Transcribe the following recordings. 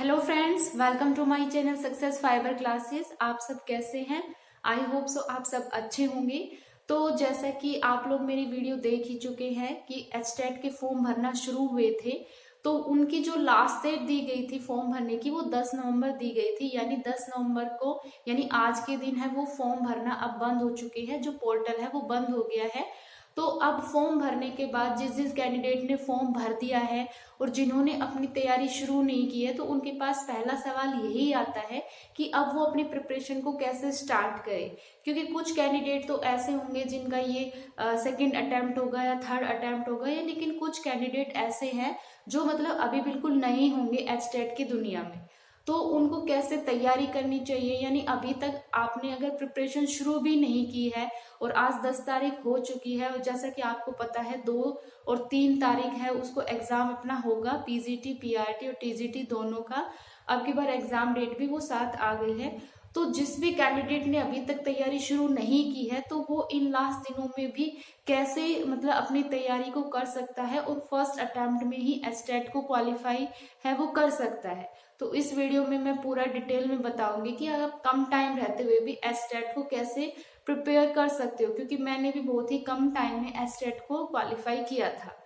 Hello friends, welcome to my channel success fibre classes. आप सब कैसे हैं? आई होप सो आप सब अच्छे होंगे। तो जैसा कि आप लोग मेरी वीडियो देख ही चुके हैं कि एचटेट के फॉर्म भरना शुरू हुए थे, तो उनकी जो लास्ट डेट दी गई थी फॉर्म भरने की वो 10 नवंबर दी गई थी। यानी 10 नवंबर को यानी आज के दिन है वो फॉर्म भरना अब बंद हो चुके हैं। जो पोर्टल है वो बंद हो गया है। तो अब फॉर्म भरने के बाद जिस जिस कैंडिडेट ने फॉर्म भर दिया है और जिन्होंने अपनी तैयारी शुरू नहीं की है, तो उनके पास पहला सवाल यही आता है कि अब वो अपनी प्रिपरेशन को कैसे स्टार्ट करें। क्योंकि कुछ कैंडिडेट तो ऐसे होंगे जिनका ये सेकंड अटेम्प्ट होगा या थर्ड अटेम्प्ट होगा, या लेकिन कुछ कैंडिडेट ऐसे हैं जो मतलब अभी बिल्कुल नए होंगे एचटेट की दुनिया में। तो उनको कैसे तैयारी करनी चाहिए, यानी अभी तक आपने अगर प्रिपरेशन शुरू भी नहीं की है और आज 10 तारीख हो चुकी है, और जैसा कि आपको पता है 2 और 3 तारीख है उसको एग्जाम अपना होगा, पीजीटी पीआरटी और टीजीटी दोनों का। अब की बार एग्जाम डेट भी वो साथ आ गई है। तो जिस भी कैंडिडेट ने अभी तक तैयारी शुरू नहीं की है, तो वो इन लास्ट दिनों में भी कैसे मतलब अपनी तैयारी को कर सकता है और फर्स्ट अटेम्प्ट में ही एचटेट को क्वालिफाई है वो कर सकता है। तो इस वीडियो में मैं पूरा डिटेल में बताऊंगी कि आप कम टाइम रहते हुए भी एचटेट को कैसे प्रिपेयर कर सकते हो, क्योंकि मैंने भी बहुत ही कम टाइम में एचटेट को क्वालिफाई किया था।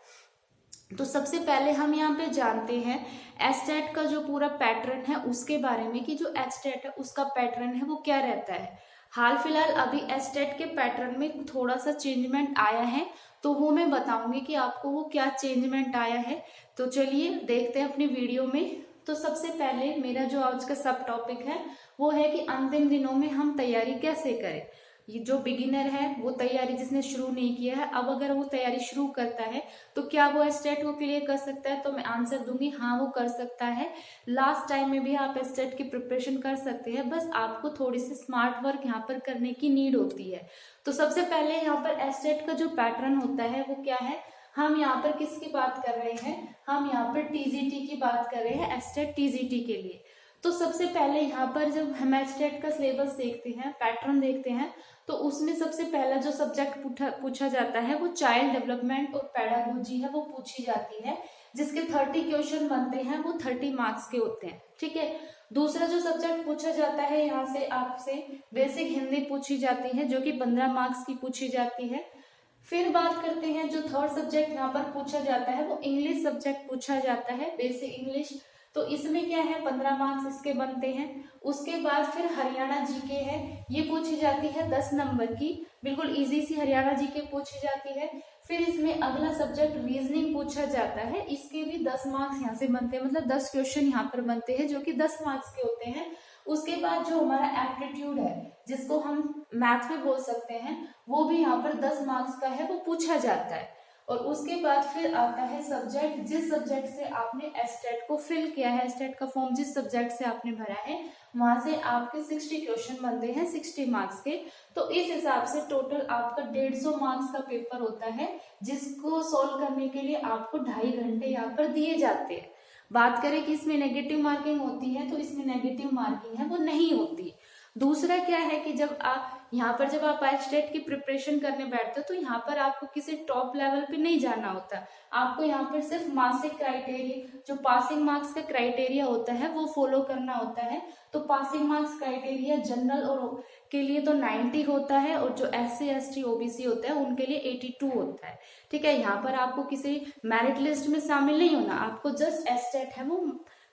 तो सबसे पहले हम यहाँ पे जानते हैं एचटेट का जो पूरा पैटर्न है उसके बारे में, कि जो एचटेट है उसका पैटर्न है वो क्या रहता है। हाल फिलहाल अभी एचटेट के पैटर्न में थोड़ा सा चेंजमेंट आया है, तो वो मैं बताऊंगी कि आपको वो क्या चेंजमेंट आया है। तो चलिए देखते हैं अपनी वीडियो में। तो सबसे पहले मेरा जो आज का सब टॉपिक है वो है कि अंतिम दिनों में हम तैयारी कैसे करें। ये जो बिगिनर है वो तैयारी जिसने शुरू नहीं किया है, अब अगर वो तैयारी शुरू करता है तो क्या वो एचटेट को क्लियर कर सकता है? तो मैं आंसर दूंगी हाँ, वो कर सकता है। लास्ट टाइम में भी आप एचटेट की प्रिपरेशन कर सकते हैं, बस आपको थोड़ी सी स्मार्ट वर्क यहाँ पर करने की नीड होती है। तो सबसे पहले यहाँ पर एचटेट का जो पैटर्न होता है वो क्या है, हम यहाँ पर किसकी बात कर रहे हैं, हम यहाँ पर टीजीटी की बात कर रहे हैं, एचटेट टीजीटी के लिए। तो सबसे पहले यहाँ पर जब हम एचटेट का सिलेबस देखते हैं, पैटर्न देखते हैं, तो उसमें सबसे पहला जो सब्जेक्ट पूछा जाता है वो चाइल्ड डेवलपमेंट और पेडागोजी है वो पूछी जाती है, जिसके 30 क्वेश्चन बनते हैं, वो 30 मार्क्स के होते हैं। ठीक है। दूसरा जो सब्जेक्ट पूछा जाता है यहाँ से आपसे बेसिक हिंदी पूछी जाती है, जो कि 15 मार्क्स की पूछी जाती है। फिर बात करते हैं जो थर्ड सब्जेक्ट यहाँ पर पूछा जाता है वो इंग्लिश सब्जेक्ट पूछा जाता है, बेसिक इंग्लिश। तो इसमें क्या है, 15 मार्क्स इसके बनते हैं। उसके बाद फिर हरियाणा जीके है, ये पूछी जाती है 10 नंबर की, बिल्कुल इजी सी हरियाणा जीके पूछी जाती है। फिर इसमें अगला सब्जेक्ट रीजनिंग पूछा जाता है, इसके भी 10 मार्क्स यहाँ से बनते हैं, मतलब 10 क्वेश्चन यहाँ पर बनते हैं जो कि 10 मार्क्स के होते हैं। उसके बाद जो हमारा एप्टीट्यूड है, जिसको हम मैथ में बोल सकते हैं, वो भी यहाँ पर 10 मार्क्स का है, वो पूछा जाता है। और उसके बाद फिर आता है सब्जेक्ट, जिस सब्जेक्ट से आपने एचटेट को फिल किया है, एचटेट का फॉर्म जिस सब्जेक्ट से आपने भरा है, वहां से आपके 60 क्वेश्चन बनते हैं 60 मार्क्स के। तो इस हिसाब से टोटल आपका 150 मार्क्स का पेपर होता है, जिसको सॉल्व करने के लिए आपको 2.5 घंटे यहाँ पर दिए जाते हैं। बात करें कि इसमें नेगेटिव मार्किंग होती है, तो इसमें नेगेटिव मार्किंग है वो नहीं होती। दूसरा क्या है कि जब आप यहाँ पर जब आप एचटेट की प्रिपरेशन करने बैठते हो, तो यहाँ पर आपको किसी टॉप लेवल पे नहीं जाना होता, आपको यहाँ पर सिर्फ मार्क्सिक क्राइटेरिया, जो पासिंग मार्क्स का क्राइटेरिया होता है वो फॉलो करना होता है। तो पासिंग मार्क्स क्राइटेरिया जनरल और के लिए तो 90 होता है, और जो SC ST OBC होता है उनके लिए 82 होता है। ठीक है। यहाँ पर आपको किसी मेरिट लिस्ट में शामिल नहीं होना, आपको जस्ट एचटेट है वो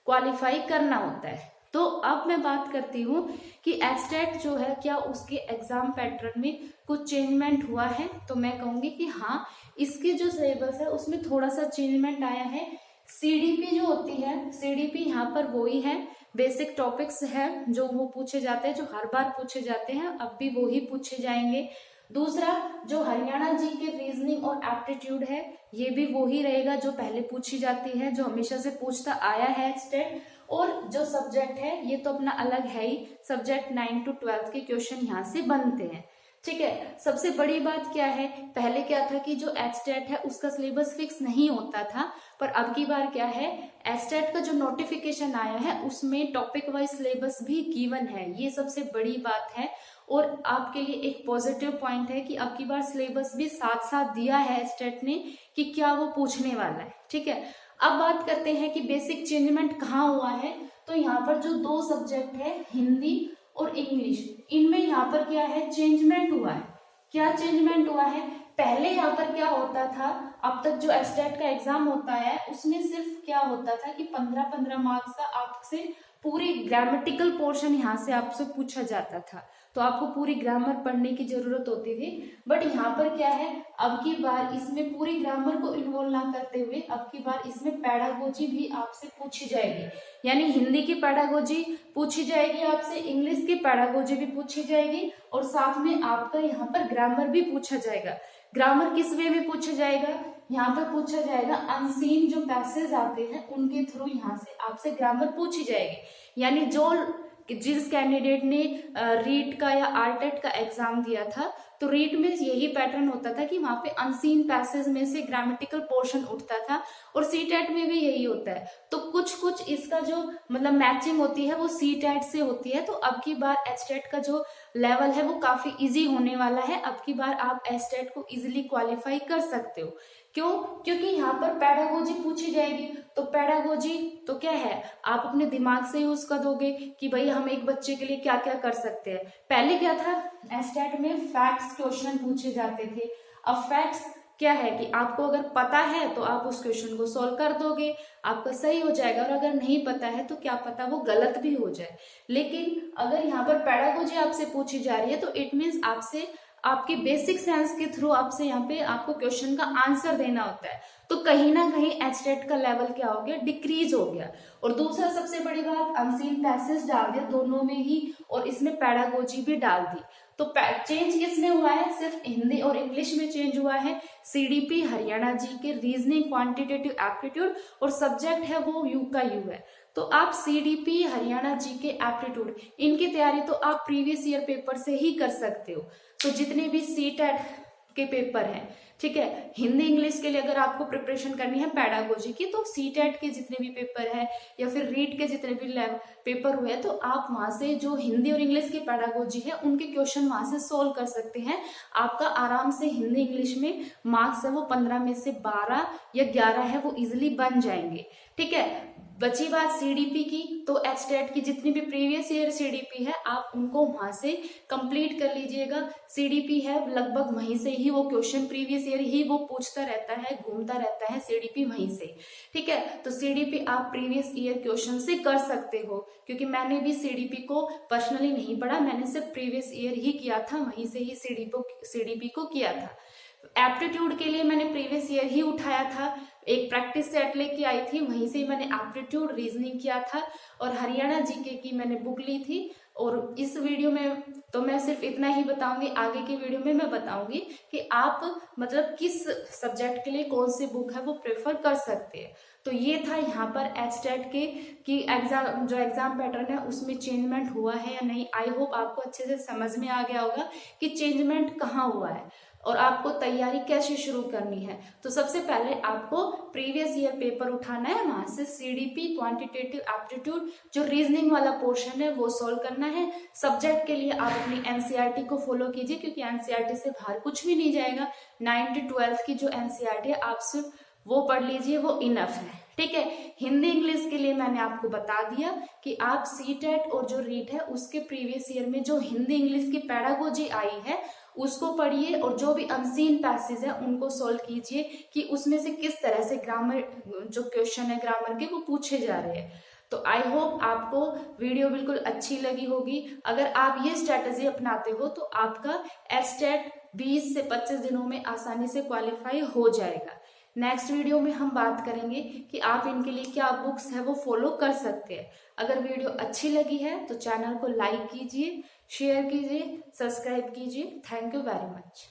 क्वालिफाई करना होता है। तो अब मैं बात करती हूँ कि एचटेट जो है क्या उसके एग्जाम पैटर्न में कुछ चेंजमेंट हुआ है। तो मैं कहूंगी कि हाँ, इसके जो सिलेबस है उसमें थोड़ा सा चेंजमेंट आया है। सीडीपी जो होती है, सीडीपी यहाँ पर वही है, बेसिक टॉपिक्स है जो वो पूछे जाते हैं, जो हर बार पूछे जाते हैं, अब भी वो ही पूछे जाएंगे। दूसरा जो हरियाणा जी के रीजनिंग और एप्टीट्यूड है, ये भी वो ही रहेगा जो पहले पूछी जाती है, जो हमेशा से पूछता आया है एचटेट। और जो सब्जेक्ट है ये तो अपना अलग है ही, सब्जेक्ट 9 to 12 के क्वेश्चन यहाँ से बनते हैं। ठीक है। सबसे बड़ी बात क्या है, पहले क्या था कि जो एचटेट है उसका सिलेबस फिक्स नहीं होता था, पर अब की बार क्या है, एचटेट का जो नोटिफिकेशन आया है उसमें टॉपिक वाइज सिलेबस भी गिवन है, ये सबसे बड़ी बात है। और आपके लिए एक पॉजिटिव पॉइंट है कि अब की बार सिलेबस भी साथ साथ दिया है एचटेट ने कि क्या वो पूछने वाला है। ठीक है। अब बात करते हैं कि बेसिक चेंजमेंट कहाँ हुआ है। तो यहाँ पर जो दो सब्जेक्ट है हिंदी और इंग्लिश, इनमें यहाँ पर क्या है, चेंजमेंट हुआ है। क्या चेंजमेंट हुआ है, पहले यहाँ पर क्या होता था, अब तक जो एस्टेट का एग्जाम होता है उसमें सिर्फ क्या होता था कि 15-15 मार्क्स का आपसे पूरी ग्रामेटिकल पोर्शन यहाँ से आपसे पूछा जाता था, तो आपको पूरी ग्रामर पढ़ने की जरूरत होती थी। बट यहाँ पर क्या है, अब की बार इसमें पूरी ग्रामर को इन्वॉल्व ना करते हुए अब की बार इसमें पैडागोजी भी आपसे पूछी जाएगी, यानी हिंदी की पैडागोजी पूछी जाएगी आपसे, इंग्लिश की पैडागोजी भी पूछी जाएगी और साथ में आपका यहाँ पर ग्रामर भी पूछा जाएगा। ग्रामर किस वे में पूछा जाएगा, यहाँ पर पूछा जाएगा अनसीन जो पैसेज आते हैं उनके थ्रू यहाँ से आपसे ग्रामर पूछी जाएगी। यानी जिस कैंडिडेट ने रीट का या आरटेट का एग्जाम दिया था, तो रीट में यही पैटर्न होता था कि वहां पे अनसीन पैसेज में से ग्रामेटिकल पोर्शन उठता था, और सीटेट में भी यही होता है। तो कुछ इसका जो मतलब मैचिंग होती है वो सीटेट से होती है। तो अब की बार एचटेट का जो लेवल है वो काफी इजी होने वाला है। अब की बार आप एचटेट को इजीली क्वालिफाई कर सकते हो। क्यों? क्योंकि यहाँ पर पैडागोजी पूछी जाएगी। तो पैडागोजी तो क्या है, आप अपने दिमाग से यूज कर दोगे कि भाई हम एक बच्चे के लिए क्या क्या कर सकते हैं। पहले क्या था, एस्टेट में फैक्ट्स क्वेश्चन पूछे जाते थे। अब फैक्ट्स क्या है कि आपको अगर पता है तो आप उस क्वेश्चन को सॉल्व कर दोगे, आपका सही हो जाएगा, और अगर नहीं पता है तो क्या पता वो गलत भी हो जाए। लेकिन अगर यहाँ पर पैडागोजी आपसे पूछी जा रही है तो इट मीन्स आपसे आपके बेसिक साइंस के थ्रू आपसे यहाँ पे आपको क्वेश्चन का आंसर देना होता है। तो कहीं ना कहीं एचटेट का लेवल क्या हो गया, डिक्रीज हो गया। और दूसरा सबसे बड़ी बात, अनसीन पैसेज डाल दिया दोनों में ही, और इसमें पैडागोजी भी डाल दी। तो चेंज किसमें हुआ है, सिर्फ हिंदी और इंग्लिश में चेंज हुआ है। सीडीपी हरियाणा जी के रीजनिंग क्वांटिटेटिव एप्टीट्यूड, और सब्जेक्ट है वो यू का यू है। तो आप सीडीपी हरियाणा जी के एप्टीट्यूड इनकी तैयारी तो आप प्रीवियस ईयर पेपर से ही कर सकते हो। तो जितने भी सीटेट के पेपर हैं, ठीक है, हिंदी इंग्लिश के लिए अगर आपको प्रिपरेशन करनी है पैडागोजी की, तो सीटेट के जितने भी पेपर है या फिर रीट के जितने भी पेपर हुए, तो आप वहां से जो हिंदी और इंग्लिश की पैडागोजी है उनके क्वेश्चन वहां से सोल्व कर सकते हैं। आपका आराम से हिंदी इंग्लिश में मार्क्स है वो 15 में से 12 या 11 है वो इजिली बन जाएंगे। ठीक है, बची बात सीडीपी की, तो एचटेट की जितनी भी प्रीवियस ईयर सीडीपी है आप उनको वहां से कंप्लीट कर लीजिएगा। सीडीपी है लगभग वहीं से ही वो क्वेश्चन प्रीवियस ईयर ही वो पूछता रहता है, घूमता रहता है सीडीपी वहीं से। ठीक है, तो सीडीपी आप प्रीवियस ईयर क्वेश्चन से कर सकते हो, क्योंकि मैंने भी सीडीपी को पर्सनली नहीं पढ़ा, मैंने सिर्फ प्रीवियस ईयर ही किया था, वहीं से ही सीडीपी को किया था। एप्टीट्यूड के लिए मैंने प्रीवियस ईयर ही उठाया था, एक प्रैक्टिस सेट लेके आई थी, वहीं से मैंने एप्टीट्यूड रीजनिंग किया था, और हरियाणा जीके की मैंने बुक ली थी। और इस वीडियो में तो मैं सिर्फ इतना ही बताऊंगी, आगे की वीडियो में मैं बताऊंगी कि आप मतलब किस सब्जेक्ट के लिए कौन सी बुक है वो प्रेफर कर सकते हैं। तो ये था यहाँ पर एचटेट के कि एग्जाम जो एग्जाम पैटर्न है उसमें चेंजमेंट हुआ है या नहीं। आई होप आपको अच्छे से समझ में आ गया होगा कि चेंजमेंट कहाँ हुआ है और आपको तैयारी कैसे शुरू करनी है। तो सबसे पहले आपको प्रीवियस ईयर पेपर उठाना है, वहां से सीडीपी क्वांटिटेटिव एप्टीट्यूड जो रीजनिंग वाला पोर्शन है वो सॉल्व करना है। सब्जेक्ट के लिए आप अपनी एनसीईआरटी को फॉलो कीजिए, क्योंकि एनसीईआरटी से बाहर कुछ भी नहीं जाएगा। 9th to 12th की जो एनसीईआरटी है आप सिर्फ वो पढ़ लीजिए, वो इनफ है। ठीक है, हिंदी इंग्लिश के लिए मैंने आपको बता दिया कि आप सीटेट और जो रीट है उसके प्रीवियस ईयर में जो हिंदी इंग्लिश की पैडागोजी आई है उसको पढ़िए, और जो भी अनसीन पैसेज है उनको सॉल्व कीजिए कि उसमें से किस तरह से ग्रामर जो क्वेश्चन है ग्रामर के वो पूछे जा रहे हैं। तो आई होप आपको वीडियो बिल्कुल अच्छी लगी होगी। अगर आप ये स्ट्रेटजी अपनाते हो तो आपका एचटेट 20 से 25 दिनों में आसानी से क्वालिफाई हो जाएगा। नेक्स्ट वीडियो में हम बात करेंगे कि आप इनके लिए क्या बुक्स है वो फॉलो कर सकते हैं। अगर वीडियो अच्छी लगी है तो चैनल को लाइक कीजिए, शेयर कीजिए, सब्सक्राइब कीजिए। Thank you very much.